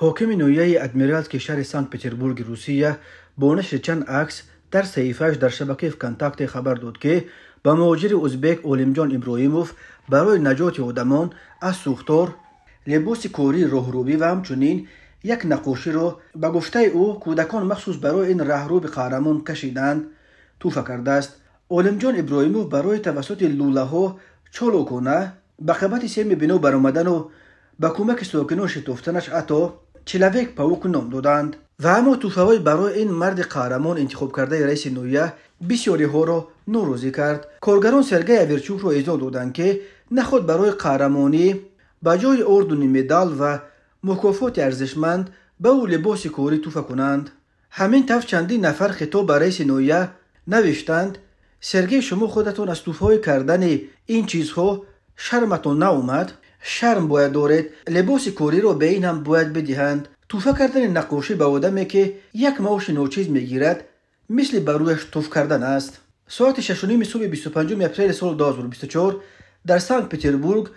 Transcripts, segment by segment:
حاکم نویه ادمیرالز کشور سانت پتربورگ روسیه با نشر چند عکس در صحیفه‌اش در شبکه کانتاکت خبر داد که با مهاجر ازبک اولمجان ابراهیموف برای نجات آدمان از سوختار لباس کوری راهروبی و همچنین یک نقاشی را به گفته او کودکان مخصوص برای این راهرو به قهرمان کشیدند توفه کرده است. اولمجان ابراهیموف برای توسط لوله ها چالوکانه به قبط سیم بینو برآمدن و با کمک ساکنان شتافتنش حتی چلاویک پاوک نام دادند و اما توفه‌های برای این مرد قهرمان انتخاب کرده رئیس نویه بسیاری ها را ناراضی کرد. کارگران سرگی اورچوک را اجرا دادند که نخود برای قهرمانی با جای اردن مدال و مکافات ارزشمند به او لباس کوری توفه کنند. همین طرف چندین نفر خطاب به رئیس نویه نوشتند سرگی شما خودتون از توفه‌های کردن این چیزها شرمتون ناومد؟ شرم باید دارید. لباس کوری رو به این هم باید بدهند. توفه کردن نقاشی به آدمی که یک معاش ناچیز میگیرد مثل بر رویش توف کردن است. ساعت 6:30 صبح 25 اپریل سال 2024 در سانت پتربورگ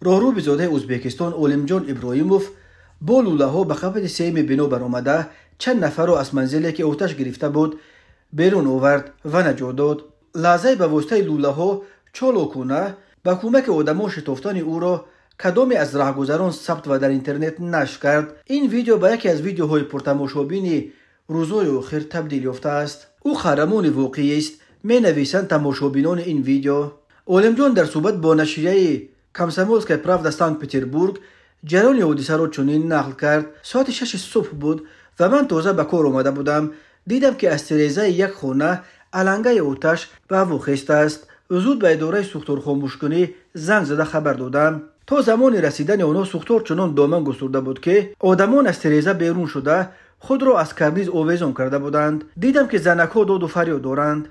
راهرو بزاده ازبکستان اولمجان ابراهیموف با لوله ها به خبر سیم بینو برآمده چند نفر را از منزلی که آتش گرفته بود بیرون آورد و نجات داد. لحظه به واسطه لوله ها چالوکانه با کمک آدمان شتافتن او را کدامی از راهگذران ثبت و در اینترنت نشر کرد. این ویدیو به یکی از ویدیوهای پرتماشابین روزهای اخیر تبدیل یافته است. او قهرمان واقعی است می نویسند تماشابینان این ویدیو. اولمجان در صحبت با نشریه کامسomolskaya pravda سانت پتربورگ جریان حادثه را چنین نقل کرد: ساعت 6 صبح بود و من تازه به کار آمده بودم. دیدم که از تریزه یک خانه علنگه آتش به هوا خیسته است. زود به اداره سوختار خاموش کنی زنگ زده خبر دادم. تا زمان رسیدن آنها سوختار چنان دامن گسترده بود که آدمان از تریزه بیرون شده خود را از کارنیز آویزان کرده بودند. دیدم که زنک‌ها داد و فریاد دارند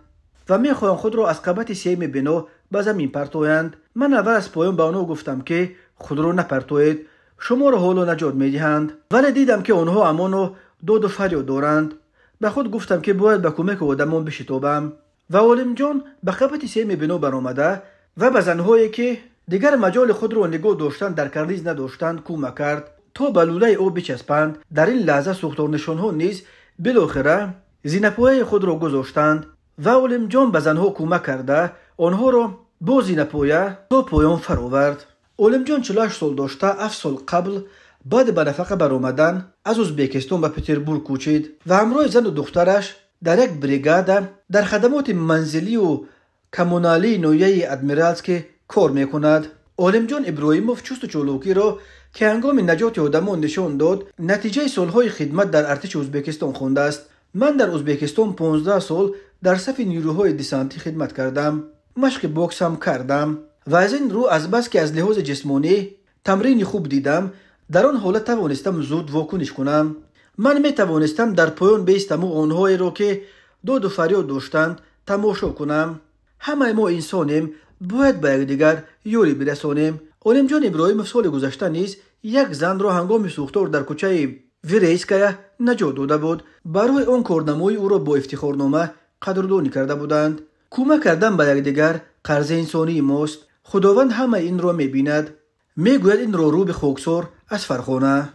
و میخواهند خود را از قبط سیم بنا به زمین پرتایند. من اول از پایان به آنها گفتم که خود را نپرتایید، شما را حالا نجات میدهند. ولی دیدم که آنها همانو داد و فریاد دارند. به خود گفتم که باید به کمک آدمان بشتابم و اولمجان به قبط سیم بنا برآمده و به زنهایی که دیگر مجال خود را نگاه داشتن در کارنیز نداشتند کمک کرد تا به لوله او بچسبند. در این لحظه سوختار نشانها نیز بالاخره زینه‌پایه خود را گذاشتند و اولمجان به زنها کمک کرده آنها را با زینه‌پایه تا پایان فرآورد. اولمجان 48 سال داشته 7 سال قبل بعد به نفقه برآمدن از ازبکستان به پتربورگ کوچید و همراه زن و دخترش در یک بریگاد در خدمات منزلی و کمونالی نویه ادمیرالز که کار میکند. اولمجان ابراهیموف چست و چالاکی را که هنگام نجات آدمان نشان داد نتیجه سالهای خدمت در ارتش ازبکستان خوانده است. من در ازبکستان 15 سال در صف نیروهای دسانتی خدمت کردم. مشق بوکس هم کردم و از این رو از بس که از لحاظ جسمانی تمرین خوب دیدم در آن حالت توانستم زود واکنش کنم. من می توانستم در پایان بایستم و آنهایی را که داد و فریاد داشتند تماشا کنم. همه ما انسانیم، باید به یکدیگر یاری برسانیم. اولمجان ابراهیموف سال گذشته نیز یک زن را هنگام سوختار در کوچه ویریسکایا نجات داده بود. برای آن کارنمایی او را با افتخارنامه قدردانی کرده بودند. کمک کردن به یکدیگر قرض انسانی ماست. خداوند همه این را می‌بیند. میگوید این را رو به خاکسار از فرخانه.